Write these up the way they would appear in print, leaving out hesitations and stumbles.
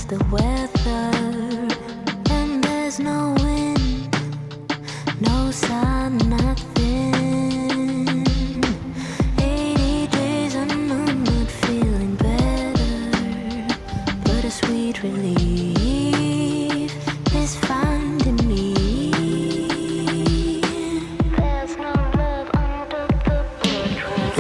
the weather, and there's no wind, no sun, nothing. 80 days and I'm not feeling better, but a sweet relief is finding me. There's no love under the portrait.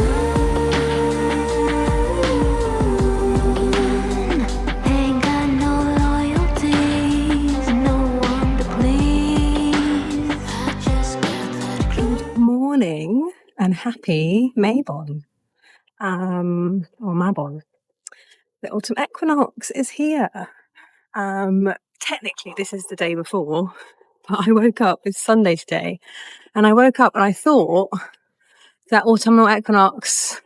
Ain't got no loyalties, no one to please. I just got that Good morning and happy Mabon, or Mabon. The autumn equinox is here. Technically this is the day before, but I woke up, it's Sunday today, and I woke up and I thought that autumnal equinox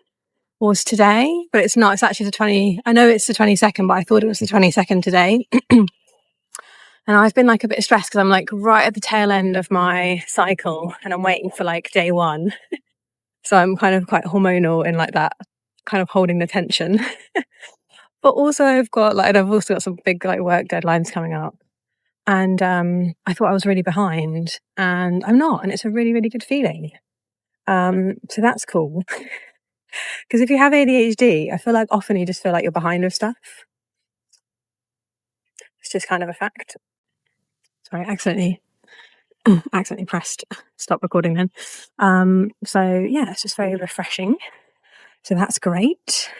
was today, but it's not. It's actually I know it's the 22nd, but I thought it was the 22nd today. And I've been like a bit stressed because I'm like right at the tail end of my cycle and I'm waiting for like day one. So I'm kind of quite hormonal in like that, kind of holding the tension. But also I've also got some big like work deadlines coming up. And I thought I was really behind, and I'm not, and it's a really, really good feeling. So that's cool. Because if you have ADHD, I feel like often you just feel like you're behind with stuff. It's just kind of a fact. Sorry, accidentally pressed stop recording then. So yeah, it's just very refreshing. So that's great.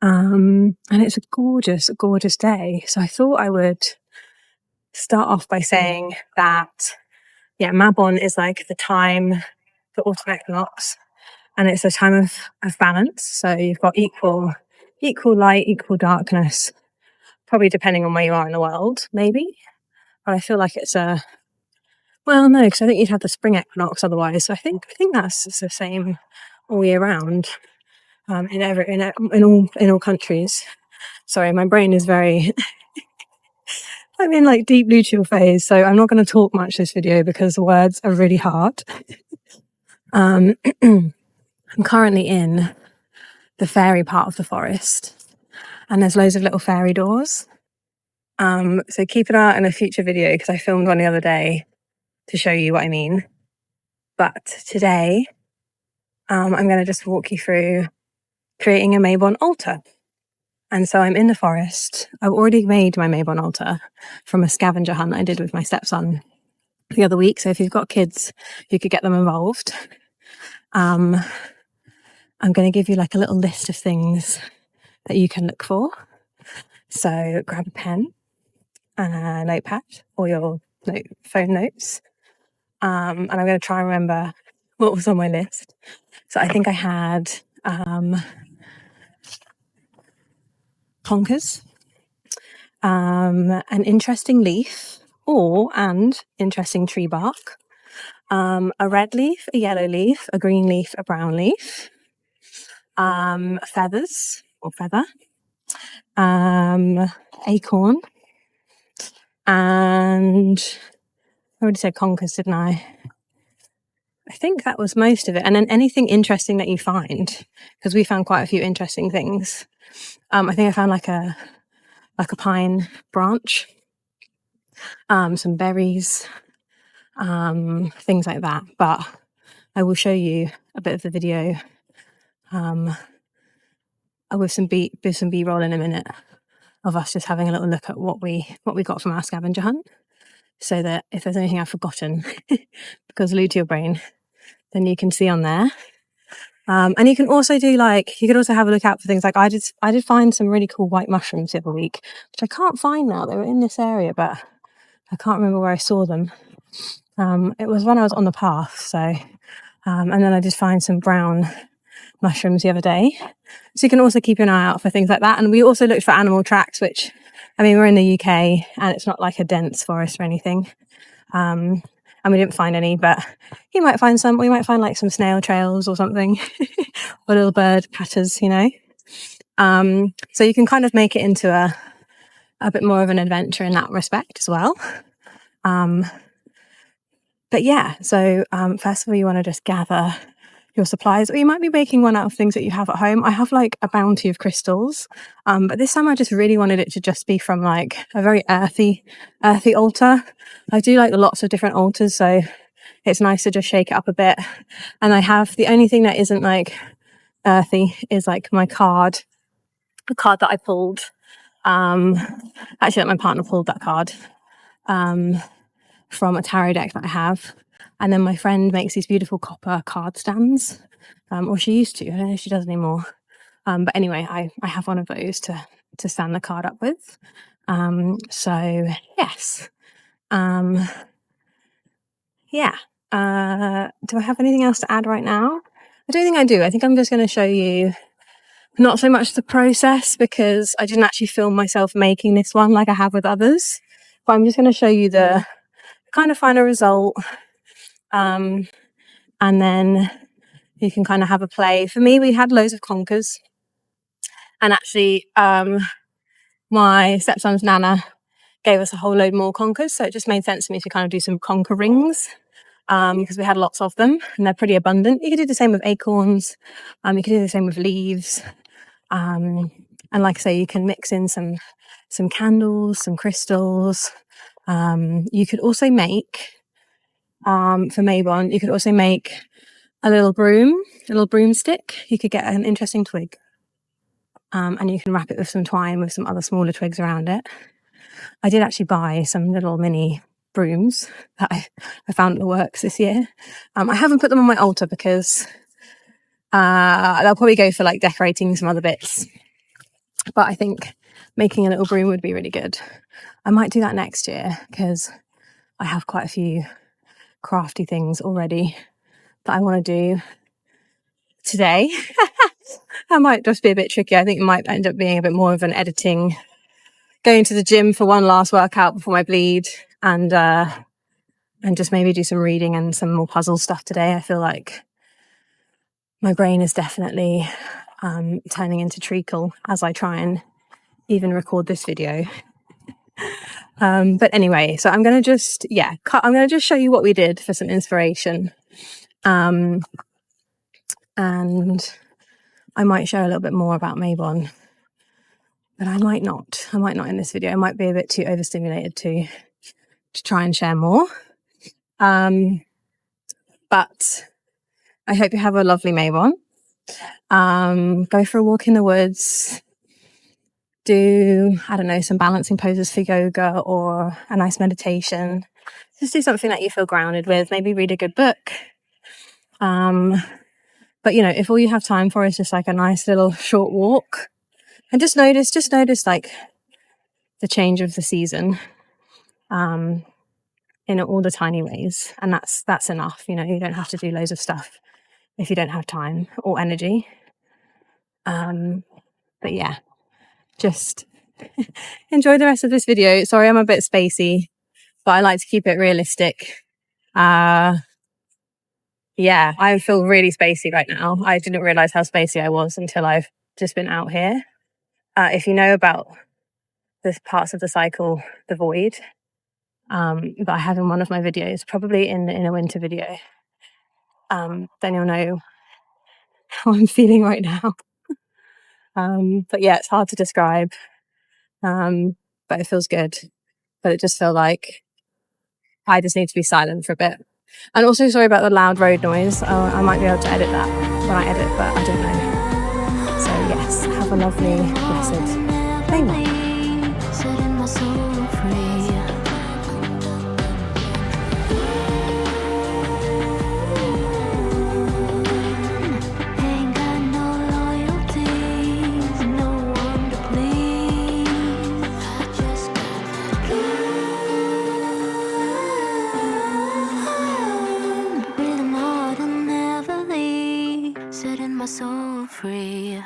And it's a gorgeous, gorgeous day. So I thought I would start off by saying that, yeah, Mabon is like the time for autumn equinox, and it's a time of balance. So you've got equal light, equal darkness, probably depending on where you are in the world, maybe. But I feel like it's no, because I think you'd have the spring equinox otherwise. So I think that's the same all year round. In all countries. Sorry, my brain is very I'm in like deep luteal phase, so I'm not going to talk much this video because the words are really hard. I'm currently in the fairy part of the forest, and there's loads of little fairy doors. So keep an eye out in a future video because I filmed one the other day to show you what I mean. But today, I'm going to just walk you through creating a Mabon altar. And so I'm in the forest. I've already made my Mabon altar from a scavenger hunt I did with my stepson the other week. So if you've got kids, you could get them involved. I'm going to give you like a little list of things that you can look for. So grab a pen and a notepad or your phone notes. And I'm going to try and remember what was on my list. So I think I had conkers, an interesting leaf and interesting tree bark, a red leaf, a yellow leaf, a green leaf, a brown leaf, feathers or feather, acorn, and I already said conkers, didn't I? I think that was most of it. And then anything interesting that you find, because we found quite a few interesting things. I think I found like a pine branch, some berries, things like that. But I will show you a bit of the video with some B-roll in a minute of us just having a little look at what we got from our scavenger hunt, so that if there's anything I've forgotten because luteal brain, then you can see on there. And you can also do you could also have a look out for things like I did find some really cool white mushrooms the other week, which I can't find now. They were in this area, but I can't remember where I saw them. It was when I was on the path. So, and then I did find some brown mushrooms the other day. So you can also keep an eye out for things like that. And we also looked for animal tracks, which, I mean, we're in the UK and it's not like a dense forest or anything. And we didn't find any, but you might find some. We might find like some snail trails or something, or little bird patters, you know. So you can kind of make it into a bit more of an adventure in that respect as well. But yeah, so first of all, you want to just gather your supplies, or you might be making one out of things that you have at home. I have like a bounty of crystals, but this time I just really wanted it to just be from like a very earthy altar. I do like lots of different altars, so it's nice to just shake it up a bit. And I have the only thing that isn't like earthy is like my card, the card that I pulled. Actually, that my partner pulled that card from a tarot deck that I have. And then my friend makes these beautiful copper card stands, or she used to. I don't know if she does anymore. But anyway, I have one of those to stand the card up with. So yes. Yeah. Do I have anything else to add right now? I don't think I do. I think I'm just going to show you not so much the process, because I didn't actually film myself making this one like I have with others. But I'm just going to show you the kind of final result. And then you can kind of have a play. For me, we had loads of conkers. And actually, my stepson's Nana gave us a whole load more conkers. So it just made sense to me to kind of do some conker rings, because we had lots of them and they're pretty abundant. You could do the same with acorns. You could do the same with leaves. And like I say, you can mix in some candles, some crystals. You could also make, for Mabon, you could also make a little broomstick. You could get an interesting twig. And you can wrap it with some twine with some other smaller twigs around it. I did actually buy some little mini brooms that I found at the works this year. I haven't put them on my altar because they'll probably go for like decorating some other bits. But I think making a little broom would be really good. I might do that next year because I have quite a few crafty things already that I want to do today. That might just be a bit tricky. I think it might end up being a bit more of an editing, going to the gym for one last workout before my bleed, and just maybe do some reading and some more puzzle stuff today. I feel like my brain is definitely turning into treacle as I try and even record this video. But anyway, so I'm going to just, I'm going to just show you what we did for some inspiration. And I might share a little bit more about Mabon, but I might not in this video. I might be a bit too overstimulated to try and share more. But I hope you have a lovely Mabon. Go for a walk in the woods. Do, I don't know, some balancing poses for yoga or a nice meditation. Just do something that you feel grounded with. Maybe read a good book. But you know, if all you have time for is just like a nice little short walk, and just notice like the change of the season, in all the tiny ways. And that's enough. You know, you don't have to do loads of stuff if you don't have time or energy. But yeah, just enjoy the rest of this video. Sorry, I'm a bit spacey, but I like to keep it realistic. Yeah, I feel really spacey right now. I didn't realize how spacey I was until I've just been out here. If you know about the parts of the cycle, the void, that I have in one of my videos, probably in the inner winter video, then you'll know how I'm feeling right now. But yeah, it's hard to describe, but it feels good. But it just felt like I just need to be silent for a bit. And also, sorry about the loud road noise. I might be able to edit that when I edit, but I don't know. So yes, have a lovely, blessed day. Setting my soul free. Ain't got no loyalties, no one to please. I just rhythm autumn never leave. Setting my soul free.